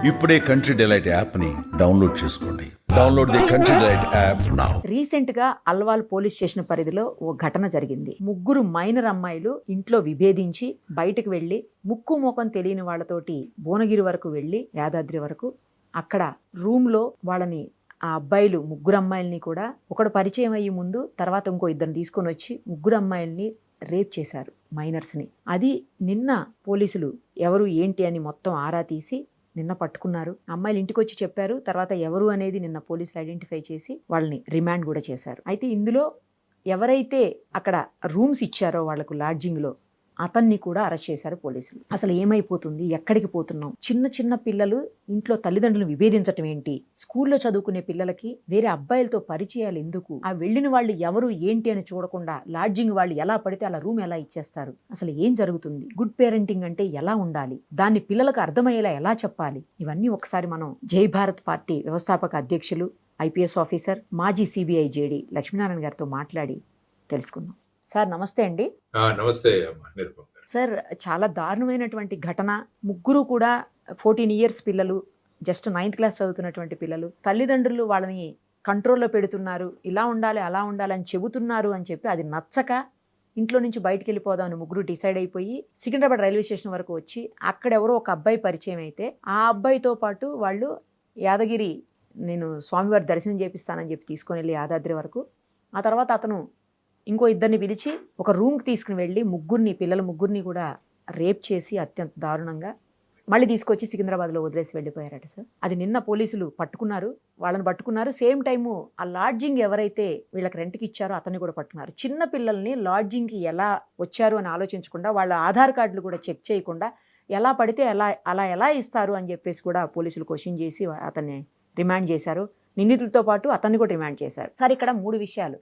ఇప్పుడే country delight యాప్ని download చేసుకోండి. Download the country delight app now. Recent గా అల్వాల్ పోలీస్ స్టేషన్ పరిధిలో ఓ ఘటన జరిగింది. ముగ్గురు మైనర్ అమ్మాయిలు ఇంట్లో విభేదించి బయటకు వెళ్లి ముక్కు మోకం తెలియని వాళ్ళతోటి భువనగిరి వరకు వెళ్లి యాదాద్రి వరకు అక్కడ రూమ్ లో వాళ్ళని ఆ అబ్బాయిలు ముగ్గురు అమ్మాయిల్ని కూడా ఒకడు పరిచయం అయ్యి ముందు తర్వాత ఇంకో ఇద్దరిని తీసుకొని వచ్చి ముగ్గురు అమ్మాయిల్ని రేప్ చేశారు, మైనర్స్ని. అది నిన్న పోలీసులు ఎవరు ఏంటి అని మొత్తం ఆరా తీసి నిన్న పట్టుకున్నారు. అమ్మాయిలు ఇంటికి వచ్చి చెప్పారు. తర్వాత ఎవరు అనేది నిన్న పోలీసులు ఐడెంటిఫై చేసి వాళ్ళని రిమాండ్ కూడా చేశారు. అయితే ఇందులో ఎవరైతే అక్కడ రూమ్స్ ఇచ్చారో వాళ్లకు లాడ్జింగ్లో అతన్ని కూడా అరెస్ట్ చేశారు పోలీసులు. అసలు ఏమైపోతుంది, ఎక్కడికి పోతున్నాం? చిన్న చిన్న పిల్లలు ఇంట్లో తల్లిదండ్రులను విభేదించటం ఏంటి? స్కూల్లో చదువుకునే పిల్లలకి వేరే అబ్బాయిలతో పరిచయాలు ఎందుకు? ఆ వెళ్ళిన వాళ్ళు ఎవరు ఏంటి అని చూడకుండా లాడ్జింగ్ వాళ్ళు ఎలా పడితే అలా రూమ్ ఎలా ఇచ్చేస్తారు? అసలు ఏం జరుగుతుంది? గుడ్ పేరెంటింగ్ అంటే ఎలా ఉండాలి? దాన్ని పిల్లలకు అర్థమయ్యేలా ఎలా చెప్పాలి? ఇవన్నీ ఒకసారి మనం జై భారత్ పార్టీ వ్యవస్థాపక అధ్యక్షులు, ఐపీఎస్ ఆఫీసర్, మాజీ సిబిఐ జేడి లక్ష్మీనారాయణ గారితో మాట్లాడి తెలుసుకుందాం. సార్ నమస్తే అండి. నమస్తే సార్, చాలా దారుణమైనటువంటి ఘటన. ముగ్గురు కూడా 14 years పిల్లలు, జస్ట్ 9th క్లాస్ చదువుతున్నటువంటి పిల్లలు. తల్లిదండ్రులు వాళ్ళని కంట్రోల్లో పెడుతున్నారు, ఇలా ఉండాలి అలా ఉండాలి అని చెబుతున్నారు అని చెప్పి అది నచ్చక ఇంట్లో నుంచి బయటికి వెళ్ళిపోదామని ముగ్గురు డిసైడ్ అయిపోయి సికింద్రాబాద్ రైల్వే స్టేషన్ వరకు వచ్చి అక్కడెవరో ఒక అబ్బాయి పరిచయం అయితే ఆ అబ్బాయితో పాటు వాళ్ళు యాదగిరి, నేను స్వామివారి దర్శనం చేపిస్తానని చెప్పి తీసుకొని వెళ్ళి యాదాద్రి వరకు, ఆ తర్వాత అతను ఇంకో ఇద్దరిని పిలిచి ఒక రూమ్కి తీసుకుని వెళ్ళి పిల్లల ముగ్గురిని కూడా రేప్ చేసి అత్యంత దారుణంగా మళ్ళీ తీసుకొచ్చి సికింద్రాబాద్లో వదిలేసి వెళ్ళిపోయారట సార్. అది నిన్న పోలీసులు పట్టుకున్నారు, వాళ్ళని పట్టుకున్నారు. సేమ్ టైము ఆ లాడ్జింగ్ ఎవరైతే వీళ్ళకి రెంట్కి ఇచ్చారో అతన్ని కూడా పట్టుకున్నారు. చిన్న పిల్లల్ని లాడ్జింగ్కి ఎలా వచ్చారు అని ఆలోచించకుండా, వాళ్ళ ఆధార్ కార్డులు కూడా చెక్ చేయకుండా ఎలా పడితే ఎలా ఇస్తారు అని చెప్పేసి కూడా పోలీసులు క్వశ్చన్ చేసి అతన్ని రిమాండ్ చేశారు. నిందితులతో పాటు అతన్ని కూడా రిమాండ్ చేశారు. సార్, ఇక్కడ 3 విషయాలు.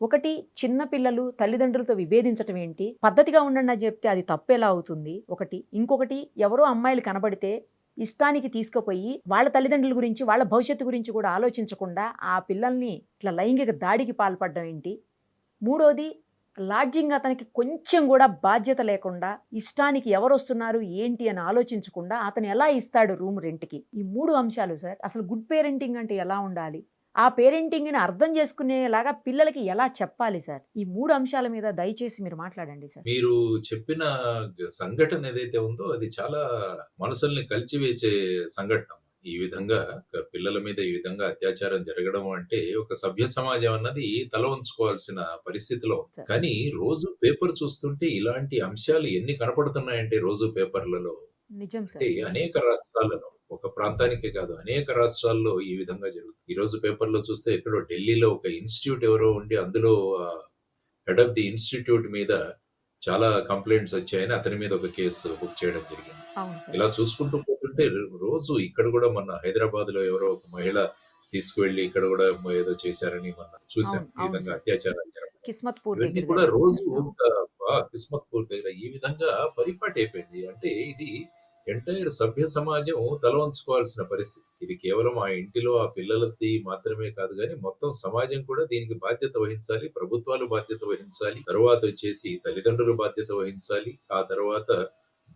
ఒకటి, చిన్న పిల్లలు తల్లిదండ్రులతో విభేదించటం ఏంటి? పద్ధతిగా ఉండండి అని చెప్తే అది తప్పు ఎలా అవుతుంది? ఒకటి. ఇంకొకటి, ఎవరో అమ్మాయిలు కనబడితే ఇష్టానికి తీసుకుపోయి వాళ్ళ తల్లిదండ్రుల గురించి, వాళ్ళ భవిష్యత్తు గురించి కూడా ఆలోచించకుండా ఆ పిల్లల్ని ఇట్లా లైంగిక దాడికి పాల్పడడం ఏంటి? మూడోది, లాడ్జింగ్ అతనికి కొంచెం కూడా బాధ్యత లేకుండా ఇష్టానికి ఎవరు వస్తున్నారు ఏంటి అని ఆలోచించకుండా అతను ఎలా ఇస్తాడు రూమ్ రెంట్కి? ఈ 3 అంశాలు సార్. అసలు గుడ్ పేరెంటింగ్ అంటే ఎలా ఉండాలి? ఆ పేరెంటింగ్ని అర్థం చేసుకునేలాగా పిల్లలకి ఎలా చెప్పాలి సార్? ఈ 3 అంశాల మీద దయచేసి మీరు మాట్లాడండి సార్. మీరు చెప్పిన సంఘటన ఏదైతే ఉందో అది చాలా మనసుల్ని కలిచివేసే సంఘటన. ఈ విధంగా పిల్లల మీద ఈ విధంగా అత్యాచారం జరగడం అంటే ఒక సభ్య సమాజం అన్నది తల ఉంచుకోవాల్సిన పరిస్థితిలో. కానీ రోజు పేపర్ చూస్తుంటే ఇలాంటి అంశాలు ఎన్ని కనపడుతున్నాయంటే రోజు పేపర్లలో, నిజం సార్. అంటే అనేక రాష్ట్రాలలో, ఒక ప్రాంతానికే కాదు అనేక రాష్ట్రాల్లో ఈ విధంగా జరుగుతుంది. ఈ రోజు పేపర్లో చూస్తే ఎక్కడో ఢిల్లీలో ఒక ఇన్స్టిట్యూట్ ఎవరో ఉండి అందులో హెడ్ ఆఫ్ ది ఇన్స్టిట్యూట్ మీద చాలా కంప్లైంట్స్ వచ్చాయని అతని మీద ఒక కేసు బుక్ చేయడం జరిగింది. ఇలా చూసుకుంటూ పోతుంటే రోజు ఇక్కడ కూడా మొన్న హైదరాబాద్ లో ఎవరో ఒక మహిళ తీసుకువెళ్లి ఇక్కడ కూడా ఏదో చేశారని మొన్న చూసాం. ఈ విధంగా అత్యాచారాలు ఇవన్నీ కూడా రోజు కిస్మత్పూర్ దగ్గర ఈ విధంగా పరిపాటి అయిపోయింది. అంటే ఇది ఎంటైర్ సభ్య సమాజం తల వంచుకోవాల్సిన పరిస్థితి. ఇది కేవలం ఆ ఇంటిలో ఆ పిల్లలది మాత్రమే కాదు, కానీ మొత్తం సమాజం కూడా దీనికి బాధ్యత వహించాలి. ప్రభుత్వాలు బాధ్యత వహించాలి. తర్వాత వచ్చేసి తల్లిదండ్రులు బాధ్యత వహించాలి. ఆ తర్వాత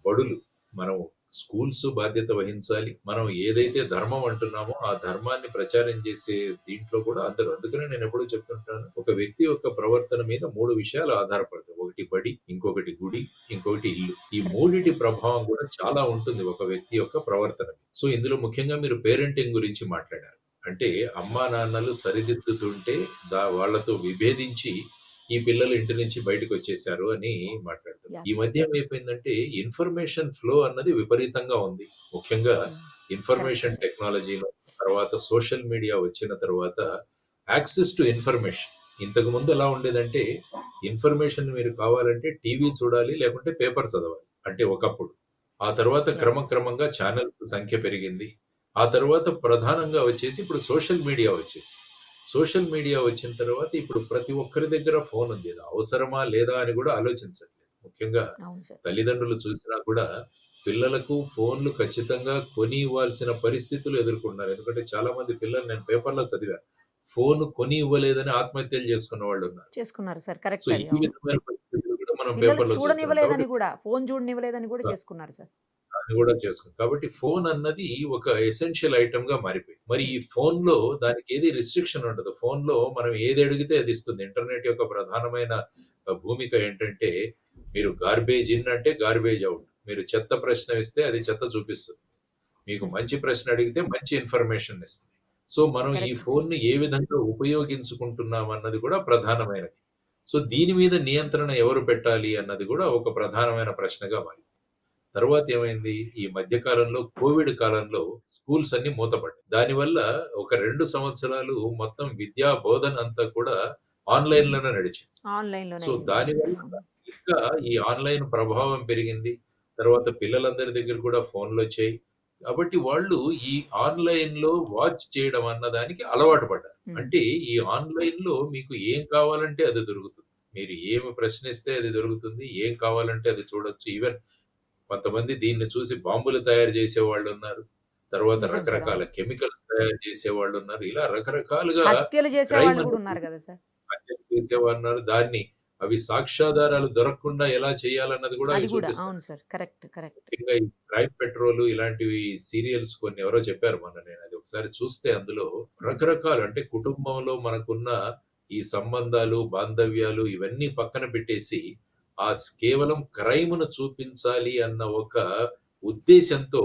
బడులు, మనం స్కూల్స్ బాధ్యత వహించాలి. మనం ఏదైతే ధర్మం అంటున్నామో ఆ ధర్మాన్ని ప్రచారం చేసే దీంట్లో కూడా అందరూ. అందుకనే నేను ఎప్పుడూ చెప్తుంటాను, ఒక వ్యక్తి యొక్క ప్రవర్తన మీద 3 విషయాలు ఆధారపడతాయి. ఒకటి బడి, ఇంకొకటి గుడి, ఇంకొకటి ఇల్లు. ఈ 3టి ప్రభావం కూడా చాలా ఉంటుంది ఒక వ్యక్తి యొక్క ప్రవర్తన. సో ఇందులో ముఖ్యంగా మీరు పేరెంటింగ్ గురించి మాట్లాడారు. అంటే అమ్మా నాన్నలు సరిదిద్దుతుంటే వాళ్లతో విభేదించి ఈ పిల్లలు ఇంటి నుంచి బయటకు వచ్చేసారు అని మాట్లాడుతారు. ఈ మధ్య ఏమైపోయిందంటే ఇన్ఫర్మేషన్ ఫ్లో అన్నది విపరీతంగా ఉంది. ముఖ్యంగా ఇన్ఫర్మేషన్ టెక్నాలజీలో, తర్వాత సోషల్ మీడియా వచ్చిన తర్వాత యాక్సెస్ టు ఇన్ఫర్మేషన్. ఇంతకు ముందు ఎలా ఉండేదంటే ఇన్ఫర్మేషన్ మీరు కావాలంటే టీవీ చూడాలి, లేకుంటే పేపర్ చదవాలి, అంటే ఒకప్పుడు. ఆ తర్వాత క్రమక్రమంగా ఛానల్స్ సంఖ్య పెరిగింది. ఆ తర్వాత ప్రధానంగా వచ్చేసి ఇప్పుడు సోషల్ మీడియా వచ్చేసి, సోషల్ మీడియా వచ్చిన తర్వాత ఇప్పుడు ప్రతి ఒక్కరి దగ్గర ఫోన్ ఉంది. అవసరమా లేదా అని కూడా ఆలోచించట్లేదు. ముఖ్యంగా తల్లిదండ్రులు చూసినా కూడా పిల్లలకు ఫోన్లు ఖచ్చితంగా కొని ఇవ్వాల్సిన పరిస్థితులు ఎదుర్కొన్నారు. ఎందుకంటే చాలా మంది పిల్లలు, నేను పేపర్లో చదివా, ఫోన్ కొని ఇవ్వలేదని ఆత్మహత్యలు చేసుకున్న వాళ్ళు చేసుకున్నారు సార్. కరెక్ట్. సో ఈ విధమైన పరిస్థితులు కూడా మనం పేపర్లో చూడనివ్వలేదని కూడా, ఫోన్ చూడనివ్వలేదని కూడా చేసుకున్నారు సార్. అని కూడా చేసుకుంది. కాబట్టి ఫోన్ అన్నది ఒక ఎసెన్షియల్ ఐటెమ్‌గా మారిపోయింది. మరి ఈ ఫోన్‌లో దానికి ఏది రిస్ట్రిక్షన్ ఉండదు. ఫోన్‌లో మనం ఏది అడిగితే అది ఇస్తుంది. ఇంటర్నెట్ యొక్క ప్రధానమైన భూమిక ఏంటంటే, మీరు గార్బేజ్ ఇన్ అంటే గార్బేజ్ ఔట్. మీరు చెత్త ప్రశ్న ఇస్తే అది చెత్త చూపిస్తుంది. మీకు మంచి ప్రశ్న అడిగితే మంచి ఇన్ఫర్మేషన్ ఇస్తుంది. సో, మనం ఈ కరెక్ట్ సార్. ఫోన్‌ని ఏ విధంగా ఉపయోగించుకుంటున్నాం అన్నది కూడా ప్రధానమైనది. సో, దీని మీద నియంత్రణ ఎవరు పెట్టాలి అన్నది కూడా ఒక ప్రధానమైన ప్రశ్నగా మారింది. తర్వాత ఏమైంది? ఈ మధ్య కాలంలో కోవిడ్ కాలంలో స్కూల్స్ అన్నీ మూతపడ్డాయి. దానివల్ల ఒక 2 సంవత్సరాలు మొత్తం విద్యా బోధన అంతా కూడా ఆన్‌లైన్‌లోనే నడిచింది. ఆన్‌లైన్‌లోనే సో, అయింది. అవును దానివల్ల సార్. అవును. ఇంకా ఈ ఆన్‌లైన్ ప్రభావం పెరిగింది. తర్వాత పిల్లలందరి దగ్గర కూడా ఫోన్‌లొచ్చాయి. కాబట్టి వాళ్ళు ఈ ఆన్‌లైన్‌లో వాచ్ చేయడం అన్నదానికి అలవాటు పడ్డారు. హ్మ్. అంటే ఈ ఆన్‌లైన్‌లో మీకు ఏం కావాలంటే అది దొరుకుతుంది. మీరు ఏమి ప్రశ్నిస్తే అది దొరుకుతుంది. ఏం కావాలంటే అది చూడొచ్చు. ఈవెన్ కొంతమంది దీన్ని చూసి బాంబులు తయారు చేసేవాళ్ళున్నారు. తర్వాత నిజం సార్. రకరకాల అవును. కెమికల్స్ తయారు చేసేవాళ్ళున్నారు. ఇలా రకరకాలుగా హత్యలు క్రైమ్ చేసేవాళ్ళు గూడా అనేది ఉన్నారు గదా సార్! హత్యలు చేసేవారున్నారు. దాన్ని అవి సాక్ష్యాధారాలు దొరకకుండా ఎలా చేయాలన్నది కూడా అది అవి గూడా. చూపిస్తారు. అవును సార్. కరెక్ట్. కరెక్ట్. ముఖ్యంగా ఈ క్రైమ్ పెట్రోల్ ఇలాంటివి సీరియల్స్ కొన్ని ఎవరో చెప్పారు మొన్న. నేను అది ఒకసారి చూస్తే అందులో రకరకాలు అంటే కుటుంబంలో మనకున్న ఈ సంబంధాలు, బాంధవ్యాలు ఇవన్నీ పక్కన పెట్టేసి కేవలం క్రైమ్‌ను చూపించాలి అన్న ఒక ఉద్దేశ్యంతో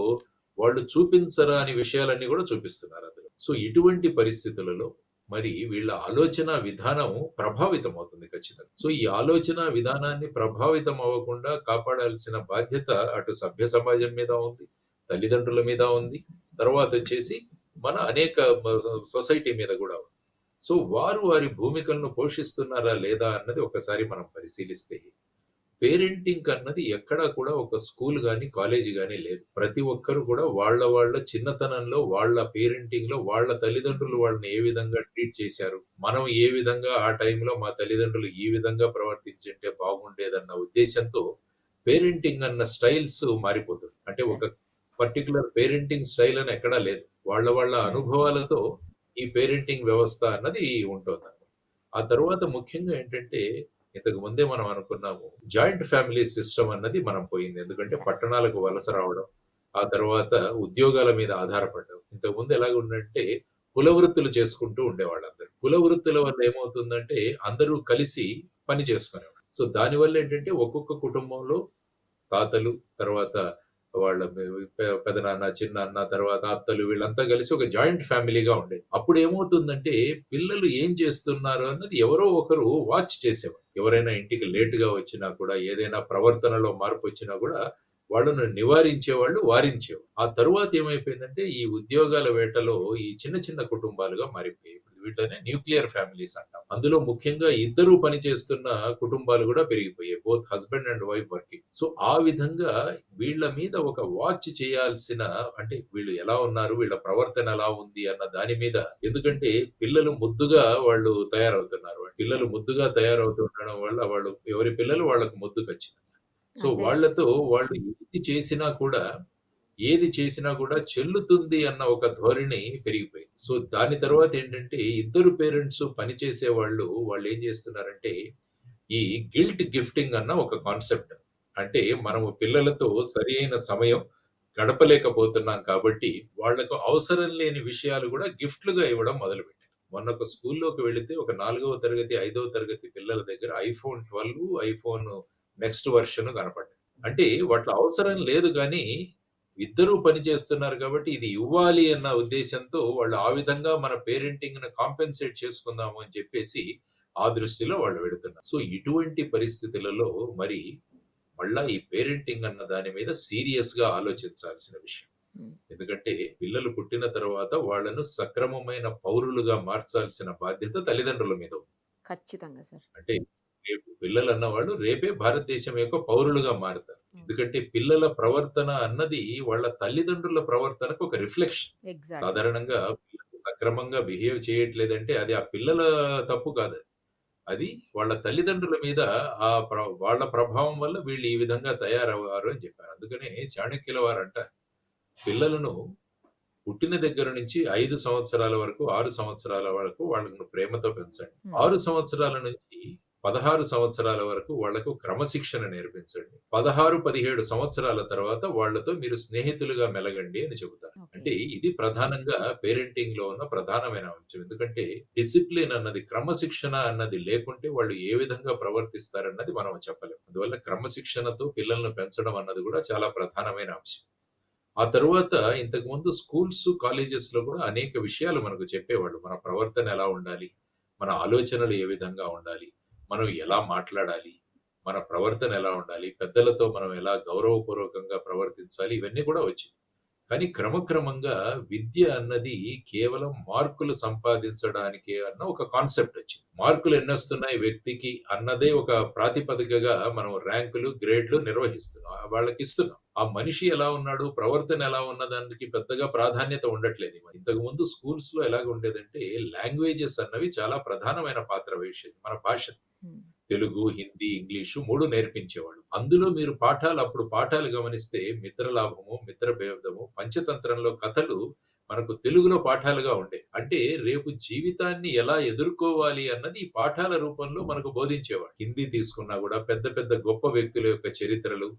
వాళ్ళు చూపించరాని విషయాలన్నీ కూడా చూపిస్తున్నారు అందులో. సో, ఇటువంటి పరిస్థితులలో మరి వీళ్ళ ఆలోచన విధానం ప్రభావితమవుతుంది ఖచ్చితంగా. సో, ఈ ఆలోచన విధానాన్ని ప్రభావితం అవ్వకుండా కాపాడాల్సిన బాధ్యత అటు సభ్య సమాజం మీద ఉంది, తల్లిదండ్రుల మీద ఉంది. తర్వాతొచ్చేసి మన అనేక సొసైటీ మీద గూడా ఉంది. సో, వారు వారి భూమికలను పోషిస్తున్నారా లేదా అన్నది ఒకసారి మనం పరిశీలిస్తే పేరెంటింగ్ అన్నది ఎక్కడా కూడా ఒక స్కూల్ గాని, కాలేజీ గాని లేదు. ప్రతి ఒక్కరు కూడా వాళ్ళ చిన్నతనంలో, వాళ్ళ పేరెంటింగ్‌లో వాళ్ళ తల్లిదండ్రులు వాళ్ళని ఏ విధంగా ట్రీట్ చేశారు. మనం ఏ విధంగా ఆ టైంలో మా తల్లిదండ్రులు ఈ విధంగా ప్రవర్తించుంటే బాగుండేదన్న ఉద్దేశ్యంతో పేరెంటింగ్ అన్న స్టైల్స్ మారిపోతుంది. అంటే సార్. ఒక పర్టిక్యులర్ పేరెంటింగ్ స్టైల్ అని ఎక్కడా లేదు. వాళ్ళ హ్మ్. అనుభవాలతో ఈ పేరెంటింగ్ వ్యవస్థ అన్నది ఉంటోందన్నమాట. ఆ తరువాత ముఖ్యంగా ఏంటంటే ఇంతకు ముందే మనం అనుకున్నాము. జాయింట్ ఫ్యామిలీ సిస్టమ్ అన్నది మనం పోయింది. ఎందుకంటే పట్టణాలకు వలస రావడం, ఆ తర్వాత ఉద్యోగాల మీద ఆధారపడ్డం. ఇంతకుముందు ఎలాగుందంటే కుల వృత్తులు చేసుకుంటూ ఉండేవాళ్ళందరూ. కుల వృత్తుల వల్ల ఏమవుతుందంటే అందరూ కలిసి పని చేసుకునేవాళ్ళు. సో, దానివల్ల ఏంటంటే ఒక్కొక్క కుటుంబంలో తాతలు, తర్వాత వాళ్ళ పెదనాన్న, చిన్నాన్న, తర్వాత అత్తలు వీళ్ళంతా కలిసి ఒక జాయింట్ ఫ్యామిలీగా ఉండేది. అప్పుడేమవుతుందంటే పిల్లలు ఏం చేస్తున్నారు అన్నది ఎవరో ఒకరు వాచ్ చేసేవారు. ఎవరైనా ఇంటికి లేట్‌గా వచ్చినా కూడా, ఏదైనా ప్రవర్తనలో మార్పొచ్చినా కూడా వాళ్ళను నివారించేవాళ్ళు, వారించేవారు. ఆ తరువాత ఏమైపోయిందంటే ఈ ఉద్యోగాల వేటలో ఈ చిన్న చిన్న కుటుంబాలుగా మారిపోయాయి. వీటినే న్యూక్లియర్ ఫ్యామిలీస్ అంటాం. అందులో ముఖ్యంగా ఇద్దరు పని చేస్తున్న కుటుంబాలు కూడా పెరిగిపోయాయి. Both husband and wife working. So, ఆ విధంగా వీళ్ళ మీద ఒక వాచ్ చేయాల్సిన అంటే వీళ్ళు ఎలా ఉన్నారు? వీళ్ళ ప్రవర్తన ఎలా ఉంది? అన్న దాని మీద ఎందుకంటే పిల్లలు ముద్దుగా వాళ్ళు తయారవుతున్నారు. పిల్లలు సార్. ముద్దుగా తయారవుతుండడం వల్ల వాళ్ళు ఎవరి పిల్లలు వాళ్ళకి ముద్దు ఖచ్చితంగా. సో, అంతే గదా వాళ్ళతో సార్. వాళ్ళు ఏది చేసినా కూడా చెల్లుతుంది అన్న ఒక ధోరణి పెరిగిపోయింది. సో, దాని తర్వాత ఏంటంటే ఇద్దరు పేరెంట్స్ పని చేసేవాళ్ళు వాళ్ళేం చేస్తున్నారంటే ఈ గిల్ట్ గిఫ్టింగ్ అన్న ఒక కాన్సెప్ట్. అంటే మనము పిల్లలతో సరియైన సమయం గడపలేకపోతున్నాం కాబట్టి వాళ్ళకు అవసరం లేని విషయాలు కూడా గిఫ్ట్‌లుగా ఇవ్వడం మొదలుపెట్టారు. మొన్న ఒక స్కూల్‌లోకి వెళితే ఒక 4వ తరగతి, 5వ తరగతి పిల్లల దగ్గర ఐఫోన్ 12, ఐఫోన్ నెక్స్ట్ వెర్షన్ కనపడ్డది. అంటే వాటిలో అవసరం లేదు గానీ, ఇద్దరూ పని చేస్తున్నారు కాబట్టి ఇది ఇవ్వాలి అన్న ఉద్దేశ్యంతో వాళ్ళు ఆ విధంగా మన పేరెంటింగ్‌ని కాంపెన్సేట్ చేసుకుందాము అని చెప్పేసి ఆ దృష్టిలో వాళ్ళు వెళుతున్నారు. సో, ఇటువంటి పరిస్థితులలో మరి మళ్ళా ఈ పేరెంటింగ్ అన్న దాని మీద సీరియస్‌గా ఆలోచించాల్సిన విషయం. హ్మ్. ఎందుకంటే పిల్లలు పుట్టిన తర్వాత వాళ్ళను సక్రమమైన పౌరులుగా మార్చాల్సిన బాధ్యత తల్లిదండ్రుల మీద ఉంది. ఖచ్చితంగా సార్. అంటే రేపు పిల్లలన్నవాళ్ళు రేపే భారతదేశం యొక్క పౌరులుగా మారుతారు. హ్మ్. ఎందుకంటే పిల్లల ప్రవర్తన అన్నది వాళ్ళ తల్లిదండ్రుల ప్రవర్తనకు ఒక రిఫ్లెక్షన్. ఎగ్జాక్ట్‌లీ. సాధారణంగా పిల్లలు సక్రమంగా బిహేవ్ చేయట్లేదంటే అది ఆ పిల్లల తప్పు కాదు. అది వాళ్ళ తల్లిదండ్రుల మీద వాళ్ళ ప్రభావం వల్ల వీళ్ళు ఈ విధంగా తయారవ్వారు అని చెప్పారు. అందుకనే చాణక్యుల వారంటారు, పిల్లలను పుట్టిన దగ్గర నుంచి 5 సంవత్సరాల వరకు, 6 సంవత్సరాల వరకు వాళ్ళను ప్రేమతో పెంచండి. హ్మ్. 6 సంవత్సరాల నుంచి 16 సంవత్సరాల వరకు వాళ్లకు క్రమశిక్షణ నేర్పించండి. 16, 17 సంవత్సరాల తర్వాత వాళ్ళతో మీరు స్నేహితులుగా మెలగండి అని చెబుతారు. ఓకే. అంటే ఇది ప్రధానంగా పేరెంటింగ్‌లో ఉన్న ప్రధానమైన అంశం. ఎందుకంటే డిసిప్లిన్ అన్నది, క్రమశిక్షణ అన్నది లేకుంటే వాళ్ళు ఏ విధంగా ప్రవర్తిస్తారన్నది మనం చెప్పలేం. అందువల్ల క్రమశిక్షణతో పిల్లల్ని పెంచడం అన్నది కూడా చాలా ప్రధానమైన అంశం. ఆ తరువాత ఇంతకుముందు స్కూల్స్, కాలేజెస్‌లో కూడా అనేక విషయాలు మనకు చెప్పేవాళ్ళు. మన ప్రవర్తన ఎలా ఉండాలి? మన ఆలోచనలు ఏ విధంగా ఉండాలి? మనం ఎలా మాట్లాడాలి? మన ప్రవర్తన ఎలా ఉండాలి? పెద్దలతో మనం ఎలా గౌరవపూర్వకంగా ప్రవర్తించాలి? ఇవన్నీ కూడా వచ్చాయి. కానీ క్రమక్రమంగా విద్య అన్నది కేవలం మార్కులు సంపాదించడానికే అన్న ఒక కాన్సెప్ట్ వచ్చింది. మార్కులు ఎన్నొస్తున్నాయి వ్యక్తికి అన్నదే ఒక ప్రాతిపదికగా మనం ర్యాంకులు, గ్రేడ్‌లు నిర్వహిస్తున్నాం. వాళ్ళకిస్తున్నాం. ఆ మనిషి ఎలా ఉన్నాడు, ప్రవర్తన ఎలా ఉన్నదానికి పెద్దగా ప్రాధాన్యత ఉండట్లేదు. ఇంతకుముందు స్కూల్స్‌లో ఎలాగ ఉండేదంటే లాంగ్వేజెస్ అన్నవి చాలా ప్రధానమైన పాత్ర వహించేది. మన భాష. హ్మ్. తెలుగు, హిందీ, ఇంగ్లీషు 3 నేర్పించేవాళ్ళు. అందులో మీరు అప్పుడు పాఠాలు గమనిస్తే మిత్రలాభము, మిత్రభేదము, పంచతంత్రంలో కథలు మనకు తెలుగులో పాఠాలుగా ఉండేవి. అంటే రేపు జీవితాన్ని ఎలా ఎదుర్కోవాలి అన్నది ఈ పాఠాల రూపంలో మనకు బోధించేవాడు. హిందీ తీసుకున్నా కూడా పెద్ద పెద్ద గొప్ప వ్యక్తుల యొక్క చరిత్రలు,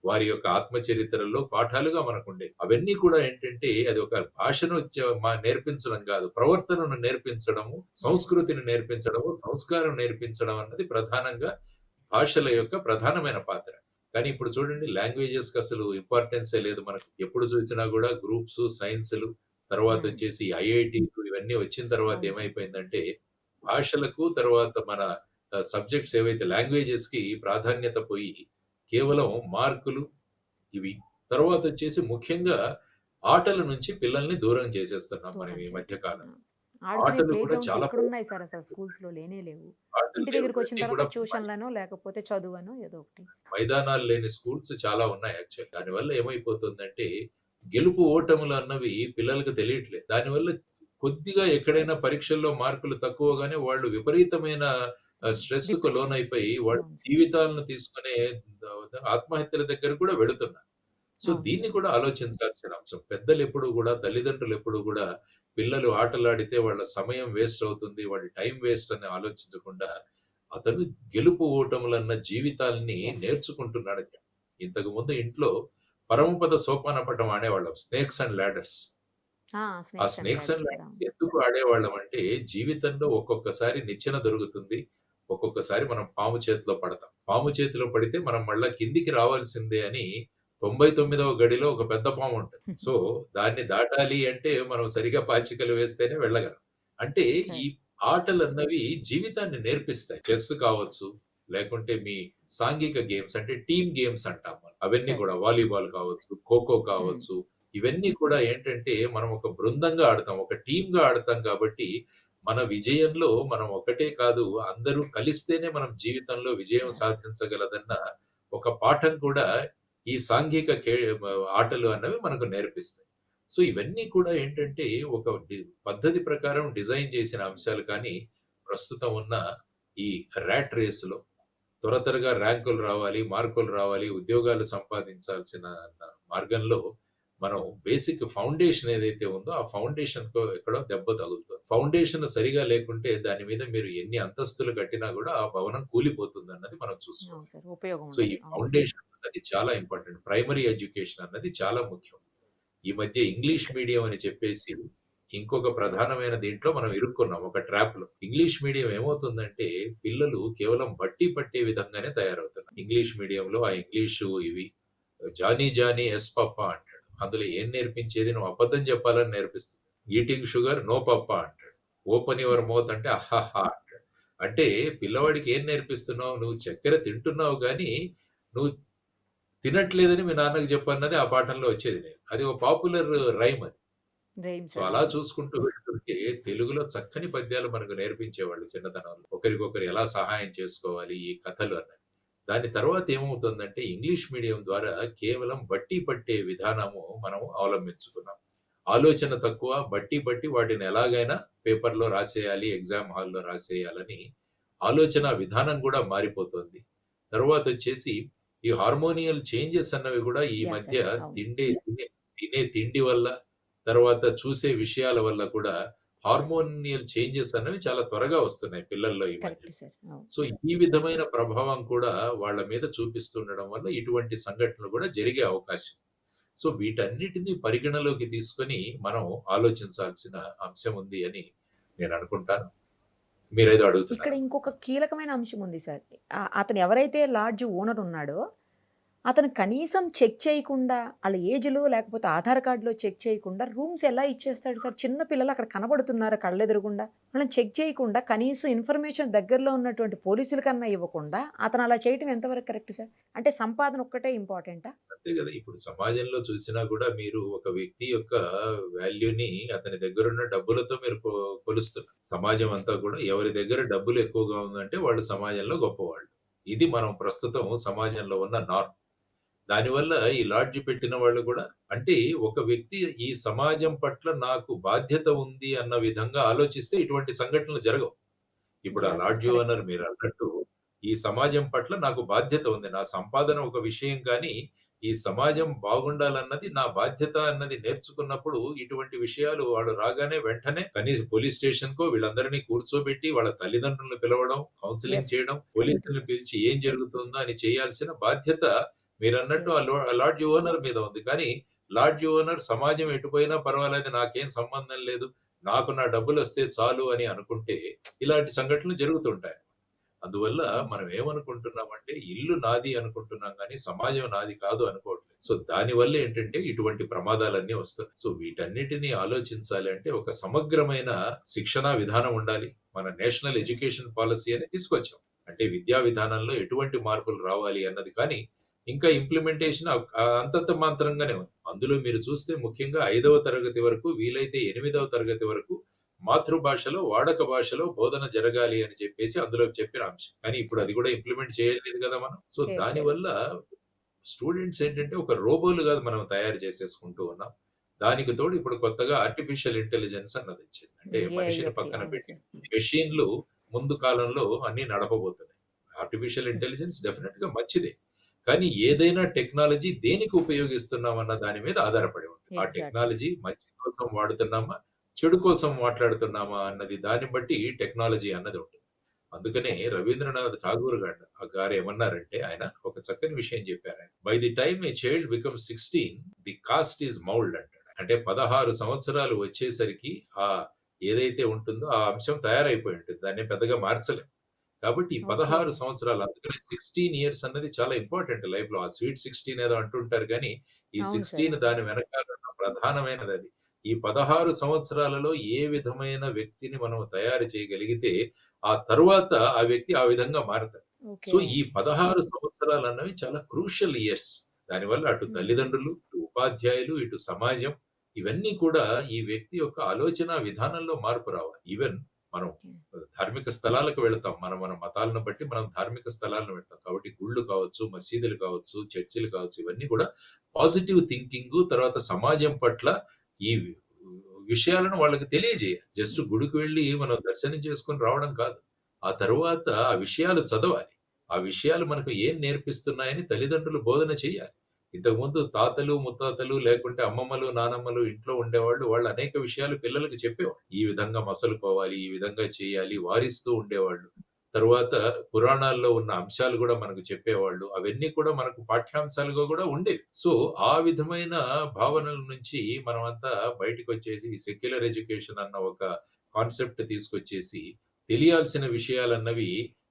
వారి యొక్క ఆత్మ చరిత్రల్లో పాఠాలుగా మనకుండేవి. అవన్నీ కూడా ఏంటంటే అది ఒక భాషను నేర్పించడం కాదు, ప్రవర్తనను నేర్పించడము, సంస్కృతిని నేర్పించడము, సంస్కారం నేర్పించడం అన్నది ప్రధానంగా భాషల యొక్క ప్రధానమైన పాత్ర. కానీ ఇప్పుడు చూడండి లాంగ్వేజెస్‌కి అసలు ఇంపార్టెన్సే లేదు మనకు. ఎప్పుడు చూసినా కూడా గ్రూప్స్, సైన్స్‌లు, తర్వాత హ్మ్. వచ్చేసి ఐఐటీలు ఇవన్నీ వచ్చిన తర్వాత అవును సార్. ఏమైపోయిందంటే భాషలకు తర్వాత మన సబ్జెక్ట్స్ ఏవైతే లాంగ్వేజెస్‌కి ప్రాధాన్యత పోయి కేవలం మార్కులు ఇవి. తర్వాతొచ్చేసి ముఖ్యంగా ఆటల నుంచి పిల్లల్ని దూరం చేసేస్తున్నాం మనం దూరం ఈ మధ్య కాలం. చేస్తున్నాం. ఆడుకునే ఆటలు ప్లే కూడా గ్రౌండ్స్ చాలా ఎక్కడున్నాయి సార్ అసలు స్కూల్స్‌లో లేనే లేవు. ఆటలు ఇంటి లేవు. దగ్గరికొచ్చిన ఇవన్నీ తర్వాత కూడా ట్యూషన్‌లనో లేకపోతే చదువనో ఏదో ఒకటి. మైదానాలు లేని స్కూల్స్ చాలా ఉన్నాయి యాక్చువల్లీ. దానివల్ల ఏమైపోతుందంటే గెలుపు ఓటములు అన్నవి పిల్లలకు తెలియట్లేదు. దానివల్ల కొద్దిగా ఎక్కడైనా పరీక్షల్లో మార్కులు తక్కువగానే వాళ్ళు విపరీతమైన స్ట్రెస్‌కు డిప్రెషన్. లోనైపోయి వాళ్ళ అవును సార్. జీవితాలను తీసుకునే ఆత్మహత్యల దగ్గరకు కూడా వెళుతున్నారు. సో, అవును దీన్ని సార్. కూడా ఆలోచించాల్సిన అంశం. పెద్దలెప్పుడు గూడా, తల్లిదండ్రులెప్పుడు గూడా పిల్లలు ఆటలాడితే వాళ్ళ సమయం వేస్ట్ అవుతుంది, వాడి టైం వేస్ట్ అని ఆలోచించకుండా, అతను గెలుపు ఓటములన్న జీవితాల్ని యెస్. నేర్చుకుంటున్నాడని చెప్పి. ఇంతకుముందు ఇంట్లో పరమపద సోపానపటం ఆడేవాళ్ళం. Snakes and ladders. ఆ! ఆ snakes and snakes and ladders sir. Ladders అవును. ఎందుకు ఆడేవాళ్ళం అంటే, జీవితంలో ఒక్కొక్కసారి నిచ్చెన దొరుకుతుంది. ఒక్కొక్కసారి మనం పాము చేతిలో పడతాం. పాము చేతిలో పడితే మనం మళ్ళా కిందికి రావాల్సిందే అని 99వ గడిలో ఒక పెద్ద పాము ఉంటది. సో, దాన్ని దాటాలి అంటే మనం సరిగ్గా పాచికలు వేస్తేనే వెళ్ళగలం. అంటే ఈ సార్. ఆటలన్నవి జీవితాన్ని నేర్పిస్తాయి. చెస్ కావచ్చు, లేకుంటే మీ సాంఘిక గేమ్స్ అంటే టీమ్ గేమ్స్ అంటాం మనం. అవన్నీ సార్. కూడా వాలీబాల్ కావచ్చు, ఖోఖో హ్మ్. కావచ్చు, ఇవన్నీ కూడా ఏంటంటే మనం ఒక బృందంగా ఆడతాం. ఒక టీమ్‌గా ఆడతాం కాబట్టి మన విజయంలో మనం ఒకటే కాదు, అందరూ కలిస్తేనే మనం జీవితంలో విజయం యాహ్! సాధించగలదన్న ఒక పాఠం కూడా ఈ సాంఘిక ఆటలు అన్నవి మనకు నేర్పిస్తాయి. సో, ఇవన్నీ కూడా ఏంటంటే ఒక పద్ధతి ప్రకారం డిజైన్ చేసిన అంశాలు కానీ, ప్రస్తుతం ఉన్న ఈ ర్యాట్ రేస్‌లో త్వరగా ర్యాంకులు రావాలి, మార్కులు రావాలి, ఉద్యోగాలు సంపాదించాల్సిన మార్గంలో మనం బేసిక్ ఫౌండేషన్ ఏదైతే ఉందో, ఆ ఫౌండేషన్‌కో ఎక్కడో దెబ్బ తగులుతుంది. ఫౌండేషన్ సరిగా లేకుంటే దాని మీద మీరు ఎన్ని అంతస్తులు కట్టినా గూడా ఆ భవనం కూలిపోతుందన్నది మనం అవును చూసుకోవాలి. సార్. ఉపయోగం సో, ఈ ఉండదు. అవును సార్. ఫౌండేషన్ అన్నది చాలా ఇంపార్టెంట్. ప్రైమరీ ఎడ్యుకేషన్ అన్నది చాలా ముఖ్యం. ఈ మధ్య ఇంగ్లీష్ మీడియం అని చెప్పేసి ఇంకొక ప్రధానమైన దీంట్లో మనం ఇరుక్కున్నాం ఒక ట్రాప్‌లో. ఇంగ్లీష్ మీడియం ఏమవుతుందంటే పిల్లలు కేవలం బట్టి పట్టే విధంగానే తయారవుతున్నారు. ఇంగ్లీష్ మీడియంలో ఆ ఇంగ్లీషు ఇవి జానీ జానీ యస్ పప్పా అంటాడు. అందులో ఏం నేర్పించేది నువ్వు అబద్ధం చెప్పాలని నేర్పిస్తుంది. ఈటింగ్ షుగర్ నో పప్పా అంటాడు. ఓపెన్ యువర్ మౌత్ అంటే అహాహా అంటాడు. అంటే పిల్లవాడికి ఏం నేర్పిస్తున్నావు? నువ్వు చక్కెర తింటున్నావు గానీ, నువ్వు తినట్లేదని మీ నాన్నకి చెప్పన్నది ఆ పాఠంలో వచ్చేది నేను. అది ఒక పాపులర్ రైమ్ అది. Rhyme so, sir. అలా అవును. చూసుకుంటూ వెళ్తుంటే తెలుగులో చక్కని పద్యాలు మనకు నేర్పించేవాళ్ళు చిన్నతనంలో. ఒకరికొకరు ఎలా సహాయం చేసుకోవాలి ఈ కథలు అన్నది. దాని తర్వాత ఏమవుతుందంటే ఇంగ్లీష్ మీడియం ద్వారా కేవలం బట్టి పట్టే విధానము మనం అవలంబించుకున్నాం. ఆలోచన తక్కువ, బట్టి బట్టి వాటిని ఎలాగైనా పేపర్‌లో రాసేయాలి, ఎగ్జామ్ హాల్‌లో రాసేయాలని ఆలోచన విధానం గూడా మారిపోతుంది. తరువాతొచ్చేసి ఈ హార్మోనియల్ చేంజెస్ అన్నవి గూడా ఈ యాహ్! మధ్య సార్. అవును. తినే తిండి వల్ల, తర్వాత చూసే విషయాల వల్ల కూడా హార్మోనియల్ చేంజెస్ అనేవి చాలా త్వరగా వస్తున్నాయి పిల్లల్లో ఈ మధ్య. Correct sir. అవును. సో, ఈ విధమైన ప్రభావం కూడా వాళ్ళ మీద చూపిస్తుండడం వల్ల ఇటువంటి సంఘటనలు కూడా జరిగే అవకాశం. సో, వీటన్నిటిని పరిగణలోకి తీసుకొని మనం ఆలోచించాల్సిన అంశం ఉంది అని నేను అనుకుంటాను. మీరేదో ఇక్కడ అడుగుతున్నారు. ఇంకొక కీలకమైన అంశం ఉంది సార్. అతను ఎవరైతే లాడ్జ్ ఓనర్ ఉన్నాడో, అతను కనీసం చెక్ చేయకుండా ఆళ్ళ ఏజ్‌లో లేకపోతే ఆధార్ కార్డ్‌లో చెక్ చేయకుండా రూమ్స్ ఎలా ఇచ్చేస్తాడు సార్? చిన్న పిల్లలు అక్కడ కనబడుతున్నారు కళ్ళెదురుగుండా. వాళ్ళని చెక్ చేయకుండా కనీసం ఇన్ఫర్మేషన్ దగ్గరలో ఉన్నటువంటి పోలీసులకన్నా ఇవ్వకుండా అతను అలా చేయటం ఎంతవరకు కరెక్ట్ సార్? అంటే సంపాదన ఒక్కటే ఇంపార్టెంటా? అంతే గదా! ఇప్పుడు సమాజంలో చూసినా గూడా మీరు ఒక వ్యక్తి యొక్క వాల్యూని అతని దగ్గరున్న డబ్బులతో మీరు కొలుస్తున్నారు. సమాజం అంతా కూడా ఎవరి దగ్గర డబ్బులు ఎక్కువగా ఉందంటే వాళ్ళు సమాజంలో గొప్పవాళ్ళు. ఇది మనం ప్రస్తుతం సమాజంలో ఉన్న నార్మ్. దానివల్ల ఈ లాడ్జ్ పెట్టిన వాళ్ళు కూడా అంటే ఒక వ్యక్తి ఈ సమాజం పట్ల నాకు బాధ్యత ఉంది అన్న విధంగా ఆలోచిస్తే ఇటువంటి సంఘటనలు జరగవు. ఇప్పుడు ఆ yeah! Sir. Lodge correct. Owner మీరన్నట్టు ఈ సమాజం పట్ల నాకు బాధ్యత ఉంది. నా సంపాదన ఒక విషయం కానీ, ఈ సమాజం బాగుండాలన్నది నా బాధ్యత అన్నది నేర్చుకున్నప్పుడు ఇటువంటి విషయాలు వాడు రాగానే వెంటనే కనీసం పోలీస్ స్టేషన్‌కో వీళ్ళందరినీ కూర్చోబెట్టి వాళ్ళ తల్లిదండ్రులను పిలవడం, కౌన్సెలింగ్ యెస్. చేయడం, కరెక్ట్ పోలీసుల్ని సార్. పిలిచి ఏం జరుగుతుందో అని చేయాల్సిన బాధ్యత మీరన్నట్టు యెస్. ఆ లాడ్జ్ ఓనర్ మీద ఉంది. కానీ లాడ్జ్ ఓనర్ సమాజం ఎటుపోయినా పర్వాలేదు నాకేం సంబంధం లేదు. నాకు నా డబ్బులొస్తే చాలు అని అనుకుంటే ఇలాంటి సంఘటనలు జరుగుతుంటాయి. అందువల్ల అవును మనం సార్. ఏమనుకుంటున్నామంటే ఇల్లు నాది అనుకుంటున్నాం గానీ సమాజం నాది కాదు అనుకోవట్లేదు. సో దానివల్ల ఏంటంటే ఇటువంటి ప్రమాదాలన్నీ వస్తున్నాయి. సో వీటన్నిటిని ఆలోచించాలి అంటే ఒక సమగ్రమైన శిక్షణా విధానం ఉండాలి. మన నేషనల్ ఎడ్యుకేషన్ పాలిసీ అని తీసుకొచ్చాం. అంటే విద్యా విధానంలో ఎటువంటి మార్పులు రావాలి అన్నది కానీ ఇంకా ఇంప్లిమెంటేషన్ అంతంత మాత్రంగానే ఉంది. అందులో మీరు చూస్తే ముఖ్యంగా 5వ తరగతి వరకు వీలైతే 8వ తరగతి వరకు మాతృభాషలో, వాడక భాషలో బోధన జరగాలి అని చెప్పేసి అందులో చెప్పిన అంశం. కానీ ఇప్పుడు అది సార్. కూడా ఇంప్లిమెంట్ చేయలేదు కదా మనం. సో చేయట్లేదు. దానివల్ల స్టూడెంట్స్ ఏంటంటే ఒక రోబోలుగా మనం తయారు చేసేసుకుంటూ ఉన్నాం. దానికి తోడు ఇప్పుడు కొత్తగా ఆర్టిఫిషియల్ ఇంటెలిజెన్స్ అన్నది వచ్చింది. అంటే ఏఐ మనిషిని ఒకటి. పక్కన అవును పెట్టి సార్. మెషిన్‌లు ముందు కాలంలో అన్నీ నడపబోతున్నాయి. ఆర్టిఫిషియల్ హ్మ్. ఇంటెలిజెన్స్ డెఫినిట్‌గా మంచిదే. కానీ ఏదైనా టెక్నాలజీ దేనికి ఉపయోగిస్తున్నాం అన్న దాని మీద ఆధారపడి ఉంటుంది. ఆ ఎగ్జాక్ట్‌లీ. టెక్నాలజీ మంచి కోసం వాడుతున్నామా? చెడు కోసం మాట్లాడుతున్నామా? అన్నది దాన్ని బట్టి టెక్నాలజీ అన్నది ఉంటుంది. అందుకనే కరెక్ట్. రవీంద్రనాథ్ ఠాగూర్ గారు ఏమన్నారంటే ఆయన ఒక చక్కని విషయం చెప్పారాయన. By the time a child becomes 16 the cast is mould అంటాడు. అంటే 16 సంవత్సరాలు వచ్చేసరికి ఆ ఏదైతే ఉంటుందో ఆ అంశం తయారైపోయి ఉంటుంది. దాన్ని పెద్దగా మార్చలేం. కాబట్టి ఈ ఓకే. 16 సంవత్సరాలు అందుకని 16 ఇయర్స్ అన్నది చాలా ఇంపార్టెంట్ లైఫ్‌లో. ఆ స్వీట్ 16 ఏదో అంటుంటారు గానీ, ఈ అవును సార్. 16 అవును. దాని వెనకాల ఉన్న ప్రధానమైనదది. ఈ 16 సంవత్సరాలలో ఏ విధమైన వ్యక్తిని మనం తయారు చేయగలిగితే, ఆ తరువాత ఆ వ్యక్తి ఆ విధంగా మారతాడు. So, okay. ఈ 16 సంవత్సరాలన్నవి చాలా క్రూషియల్ ఇయర్స్. దానివల్ల అటు హుహు. తల్లిదండ్రులు, ఇటు ఉపాధ్యాయులు, ఇటు సమాజం ఇవన్నీ కూడా ఈ వ్యక్తి యొక్క ఆలోచన విధానంలో మార్పు రావాలి. ఈవెన్ మనం ఓకే. ధార్మిక స్థలాలకు వెళతాం. మన మతాలను బట్టి మనం ధార్మిక స్థలాలను వెళ్తాం. కాబట్టి గుళ్ళు కావచ్చు, మసీదులు కావచ్చు, చర్చిలు కావచ్చు ఇవన్నీ కూడా పాజిటివ్ థింకింగు తర్వాత సమాజం పట్ల ఈ విషయాలను వాళ్ళకి తెలియజేయాలి. జస్ట్ గుడికి వెళ్లి మనం దర్శనం చేసుకొని రావడం కాదు. ఆ తరువాత ఆ విషయాలు చదవాలి. ఆ విషయాలు మనకు ఏం నేర్పిస్తున్నాయని తల్లిదండ్రులు బోధన చేయాలి. ఇంతకుముందు తాతలు, ముత్తాతలు లేకుంటే అమ్మమ్మలు, నానమ్మలు ఇంట్లో ఉండేవాళ్ళు. వాళ్ళు అనేక విషయాలు పిల్లలకి చెప్పేవాళ్ళు. ఈ విధంగా మసలుకోవాలి, ఈ విధంగా చేయాలి, వారిస్తూ ఉండేవాళ్ళు. తరువాత పురాణాల్లో ఉన్న అంశాలు గూడా మనకు చెప్పేవాళ్ళు. అవన్నీ కూడా మనకు పాఠ్యాంశాలుగా గూడా ఉండేవి. సో, ఆ విధమైన భావనల నుంచి మనమంతా బయటికొచ్చేసి ఈ సెక్యులర్ ఎడ్యుకేషన్ అన్న ఒక కాన్సెప్ట్ తీసుకొచ్చేసి, తెలియాల్సిన విషయాలన్నవి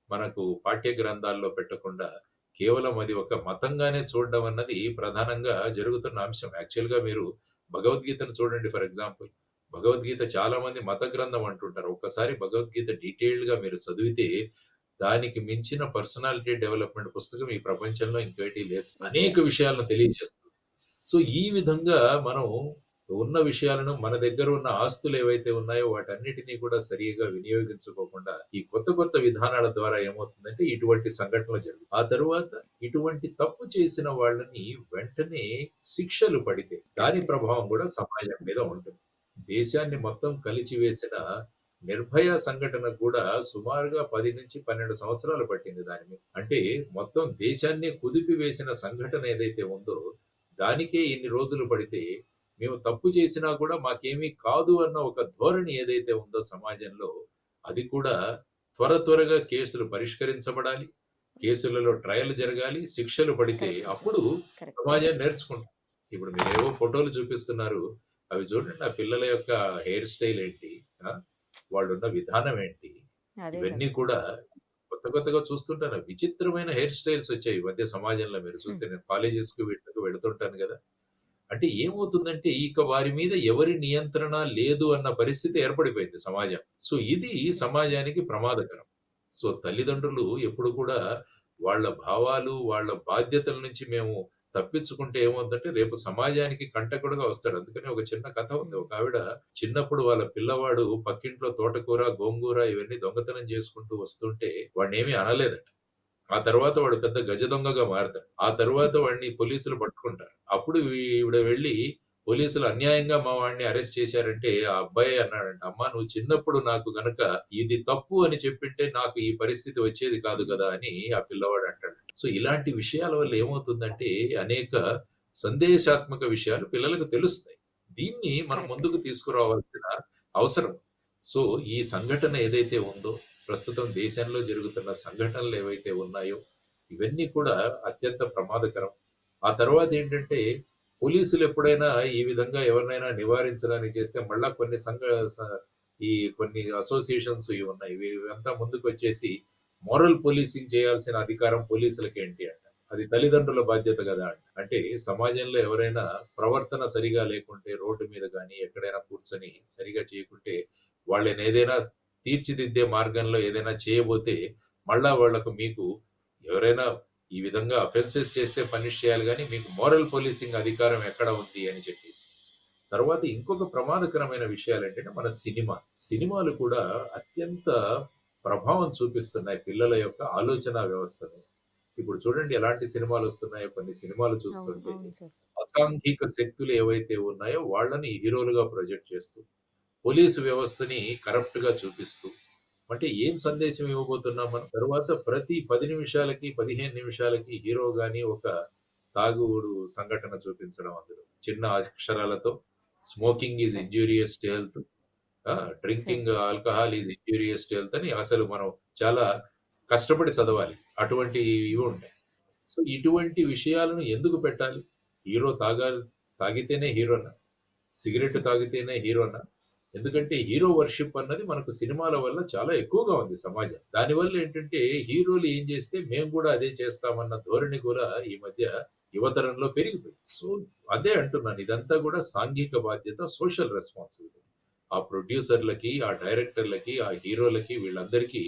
మనకు పాఠ్య గ్రంథాల్లో పెట్టకుండా, కేవలం అది ఒక మతంగానే చూడడం అన్నది ప్రధానంగా జరుగుతున్న అంశం. యాక్చువల్‌గా మీరు భగవద్గీతను చూడండి ఫర్ ఎగ్జాంపుల్. భగవద్గీత చాలా మంది మత గ్రంథం అంటుంటారు. ఒక్కసారి భగవద్గీత డీటెయిల్డ్‌గా మీరు చదివితే, దానికి మించిన పర్సనాలిటీ డెవలప్‌మెంట్ పుస్తకం ఈ ప్రపంచంలో ఇంకోటి లేదు. అనేక ఎగ్జాక్ట్‌లీ. విషయాలను తెలియజేస్తుంది. సో, ఈ విధంగా మనం ఉన్న విషయాలను మన దగ్గర ఉన్న ఆస్తులు ఏవైతే ఉన్నాయో వాటన్నిటిని కూడా సరిగ్గా వినియోగించుకోకుండా, ఈ కొత్త కొత్త విధానాల ద్వారా ఏమవుతుందంటే ఇటువంటి సంఘటనలు జరుగుతాయి. ఆ తరువాత ఇటువంటి తప్పు చేసిన వాళ్ళని వెంటనే శిక్షలు పడితే, దాని కరెక్ట్ సార్. ప్రభావం కూడా సమాజం మీద ఉంటుంది. దేశాన్ని మొత్తం కలిచివేసిన నిర్భయ సంఘటన కూడా సుమారుగా 10-12 సంవత్సరాలు పట్టింది దాని మీద. అంటే మొత్తం దేశాన్నే కుదిపివేసిన సంఘటన ఏదైతే ఉందో, దానికే ఇన్ని రోజులు పడితే, మేము తప్పు చేసినా కూడా మాకేమీ కాదు అన్న ఒక ధోరణి ఏదైతే ఉందో సమాజంలో, అది కూడా త్వరగా కేసులు పరిష్కరించబడాలి. కేసులలో ట్రయల్ జరగాలి. శిక్షలు పడితే కరెక్ట్ సార్. అప్పుడు కరెక్ట్. సమాజం నేర్చుకుంటుంది. ఇప్పుడు మీరేవో ఫోటోలు చూపిస్తున్నారు. అవి చూడండి ఆ పిల్లల యొక్క హెయిర్ స్టైల్ ఏంటి? ఆ! వాళ్ళున్న విధానం ఏంటి? అదే ఇవన్నీ కదా! కూడా కొత్తగా చూస్తుంటాను. విచిత్రమైన హెయిర్ స్టైల్స్ వచ్చాయి ఈ మధ్య సమాజంలో మీరు హ్మ్. చూస్తే. నేను కాలేజెస్‌కి వీటికి వెళ్తుంటాను గదా! అంటే ఏమవుతుందంటే ఇక వారి మీద ఎవరి నియంత్రణ లేదు అన్న పరిస్థితి ఏర్పడిపోయింది సమాజం. సో, ఇది సమాజానికి ప్రమాదకరం. సో, తల్లిదండ్రులు ఎప్పుడు కూడా వాళ్ళ భావాలు, వాళ్ళ బాధ్యతల నుంచి మేము తప్పించుకుంటే ఏమవుద్దంటే రేపు సమాజానికి కంటకుడుగా వస్తాడు. అందుకని ఒక చిన్న కథ ఉంది. హ్మ్. ఒక ఆవిడ చిన్నప్పుడు వాళ్ళ పిల్లవాడు పక్కింట్లో తోటకూర, గోంగూర ఇవన్నీ దొంగతనం చేసుకుంటూ వస్తుంటే వాడినేమి అనలేదట. ఆ తర్వాత వాడు పెద్ద గజ దొంగగా మారతాడు. ఆ తరువాత వాడిని పోలీసులు పట్టుకుంటారు. అప్పుడు ఈవిడ వెళ్లి పోలీసులు అన్యాయంగా మా వాడిని అరెస్ట్ చేశారంటే ఆ అబ్బాయే అన్నాడంట, "అమ్మా నువ్వు చిన్నప్పుడు నాకు గనక ఇది తప్పు అని చెప్పింటే నాకు ఈ పరిస్థితి వచ్చేది కాదు కదా!" అని ఆ పిల్లవాడు అంటాడు. సో, ఇలాంటి విషయాల వల్ల ఏమవుతుందంటే అనేక సందేశాత్మక విషయాలు పిల్లలకు తెలుస్తాయి. దీన్ని మనం కరెక్టే ముందుకు సార్. తీసుకురావాల్సిన అవసరం. సో, ఈ సంఘటన ఏదైతే ఉందో ప్రస్తుతం దేశంలో జరుగుతున్న సంఘటనలు ఏవైతే ఉన్నాయో, ఇవన్నీ కూడా అత్యంత ప్రమాదకరం. ఆ తర్వాతేంటంటే, పోలీసులు ఎప్పుడైనా ఈ విధంగా ఎవరినైనా నివారించడానికి చేస్తే మళ్ళా కొన్ని స ఈ కొన్ని అసోసియేషన్స్ ఇవి ఉన్నాయి. ఇవంతా ముందుకొచ్చేసి మోరల్ పోలీసింగ్ చేయాల్సిన అధికారం పోలీసులకేంటి అంట. అది తల్లిదండ్రుల బాధ్యత గదా! అంట. అంటే సమాజంలో ఎవరైనా ప్రవర్తన సరిగా లేకుంటే రోడ్డు మీద గాని, ఎక్కడైనా కూర్చొని సరిగా చేయకుంటే వాళ్ళనేదైనా తీర్చిదిద్దే మార్గంలో ఏదైనా చేయబోతే, మళ్ళా వాళ్ళకు మీకు ఎవరైనా ఈ విధంగా అఫెన్సెస్ చేస్తే పనిష్ చేయాలి గానీ, మీకు మోరల్ పోలీసింగ్ అధికారం ఎక్కడ ఉంది అని చెప్పేసి. తర్వాత ఇంకొక ప్రమాదకరమైన విషయాలేంటంటే, మన సినిమా. సినిమాలు కూడా అత్యంత ప్రభావం చూపిస్తున్నాయి పిల్లల యొక్క ఆలోచనా వ్యవస్థ మీద. ఇప్పుడు చూడండి ఎలాంటి సినిమాలొస్తున్నాయో కొన్ని సినిమాలు అవును. చూస్తుంటే, అవును సార్. అసాంఘిక శక్తులు ఏవైతే ఉన్నాయో వాళ్ళని హీరోలుగా ప్రొజెక్ట్ చేస్తూ పోలీసు వ్యవస్థని కరప్ట్‌గా చూపిస్తూ, అంటే ఏం సందేశం ఇవ్వబోతున్నాం మనం? తరువాత ప్రతి 10 నిమిషాలకి, 15 నిమిషాలకి హీరో గాని ఒక తాగుడు సంఘటన చూపించడం అందులో. చిన్న అక్షరాలతో smoking is sir. Injurious to health. Sir. Drinking alcohol is injurious to health అని అసలు మనం చాలా కష్టపడి చదవాలి. అటువంటి ఇవి ఉంటాయి. సో, ఇటువంటి విషయాలను ఎందుకు పెట్టాలి? హీరో తాగితేనే హీరోనా? సిగరెట్ తాగితేనే హీరోనా? ఎందుకంటే హీరో వర్షిప్ అన్నది మనకు సినిమాల వల్ల చాలా ఎక్కువగా ఉంది సమాజం. దానివల్ల ఏంటంటే హీరోలు ఏం చేస్తే మేము కూడా అదే చేస్తామన్న ధోరణి కూడా ఈ మధ్య యువతరంలో పెరిగిపోయింది. సో, అదే అంటున్నాను. ఇదంతా కూడా సాంఘిక బాధ్యత, సోషల్ రెస్పాన్సిబిలిటీ. ఆ ప్రొడ్యూసర్‌లకి, ఆ డైరెక్టర్‌లకి, ఆ హీరోలకి వీళ్ళందరికీ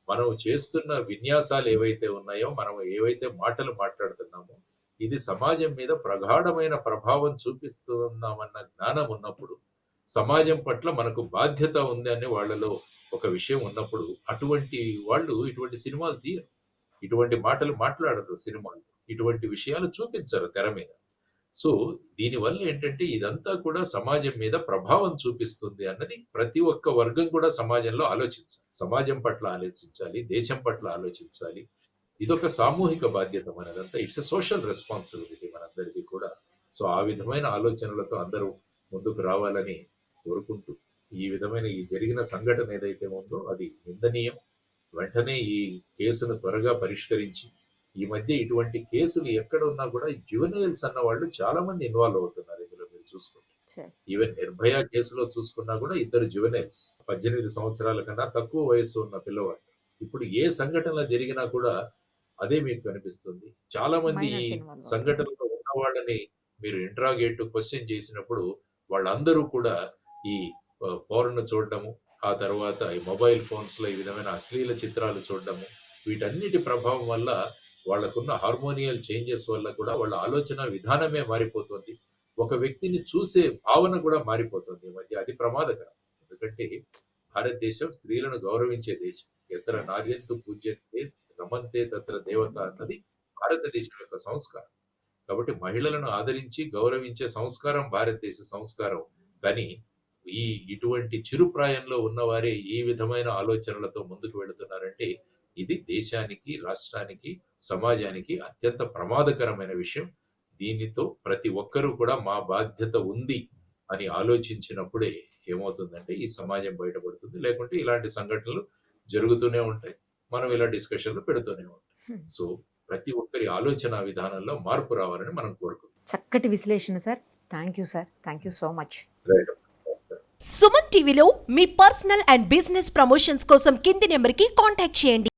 మనం చేస్తున్న విన్యాసాలు ఏవైతే ఉన్నాయో, మనం ఏవైతే మాటలు మాట్లాడుతున్నామో, ఇది సమాజం మీద ప్రగాఢమైన ప్రభావం చూపిస్తున్నామన్న జ్ఞానం ఉన్నప్పుడు, సమాజం పట్ల మనకు బాధ్యత ఉంది అనే వాళ్ళలో ఒక విషయం ఉన్నప్పుడు, అటువంటి వాళ్ళు ఇటువంటి సినిమాలు తీయరు. ఇటువంటి మాటలు మాట్లాడరు సినిమాల్లో. ఇటువంటి విషయాలు చూపించరు తెర మీద. సో, దీనివల్ల ఏంటంటే ఇదంతా కూడా సమాజం మీద ప్రభావం చూపిస్తుంది అన్నది ప్రతి ఒక్క వర్గం కూడా సమాజంలో ఆలోచించాలి. సమాజం పట్ల ఆలోచించాలి. దేశం పట్ల ఆలోచించాలి. ఇదొక సామూహిక బాధ్యత మనదంతా. ఇట్స్ ఎ సోషల్ రెస్పాన్సిబిలిటీ మనందరిది కూడా. సో, ఆ విధమైన ఆలోచనలతో అందరూ ముందుకు రావాలని కోరుకుంటూ, ఈ విధమైన ఈ జరిగిన సంఘటన ఏదైతే ఉందో అది నిందనీయం. వెంటనే ఈ కేసును త్వరగా పరిష్కరించి, ఈ మధ్య ఇటువంటి కేసులు ఎక్కడ ఉన్నా కూడా జువెనైల్స్ అన్న వాళ్ళు చాలా మంది ఇన్వాల్వ్ అవుతున్నారు ఇందులో మీరు చూసుకుంటే. సార్. ఈవెన్ 'నిర్భయ' కేసులో చూసుకున్నా కూడా ఇద్దరు జువెనైల్స్. 18 సంవత్సరాల కన్నా తక్కువ వయస్సు ఉన్న పిల్లవాళ్ళు. ఇప్పుడు ఏ సంఘటన జరిగినా కూడా అదే మీకు కనిపిస్తుంది. చాలా మంది ఈ మైనర్స్ ఇన్వాల్వ్ అవుతున్నారు. సంఘటనలో ఉన్న వాళ్ళని మీరు ఇంటరాగేట్, క్వెషన్ చేసినప్పుడు వాళ్ళందరూ కూడా ఈ పోర్న్ చూడడము, ఆ తర్వాత ఈ మొబైల్ ఫోన్స్‌లో ఈ విధమైన అశ్లీల చిత్రాలు చూడడము, వీటన్నిటి ప్రభావం వల్ల వాళ్ళకున్న హార్మోనియల్ చేంజెస్ వల్ల కూడా వాళ్ళ ఆలోచన విధానమే మారిపోతుంది. ఒక వ్యక్తిని చూసే భావన కూడా మారిపోతుంది ఈ మధ్య. అది ప్రమాదకరం. ఎందుకంటే భారతదేశం స్త్రీలను గౌరవించే దేశం. ఎత్ర నార్యంతు పూజ్యంతే రమంతే తత్ర దేవత అన్నది భారతదేశం యొక్క సంస్కారం. కాబట్టి మహిళలను ఆదరించి, గౌరవించే సంస్కారం భారతదేశ సంస్కారం. కానీ ఈ ఇటువంటి చిరు ప్రాయంలో ఉన్నవారే ఈ విధమైన ఆలోచనలతో ముందుకు వెళుతున్నారంటే, ఇది దేశానికి, రాష్ట్రానికి, సమాజానికి అత్యంత ప్రమాదకరమైన విషయం. దీనితో ప్రతి ఒక్కరూ కూడా మా బాధ్యత ఉంది అని ఆలోచించినప్పుడే ఏమవుతుందంటే ఈ సమాజం బయటపడుతుంది. లేకుంటే ఇలాంటి సంఘటనలు జరుగుతూనే ఉంటాయి. మనం ఇలా డిస్కషన్‌లు పెడుతూనే ఉంటాం. హ్మ్. సో, ప్రతి ఒక్కరి ఆలోచన విధానంలో మార్పు రావాలని మనం కోరుకుందాం. చక్కటి విశ్లేషణ sir. Thank you sir. Thank you so much. Right. నమస్కారం. సుమన్ టీవీలో మీ పర్సనల్ అండ్ బిజినెస్ ప్రమోషన్స్ కోసం కింది నెంబర్కి కాంటాక్ట్ చేయండి.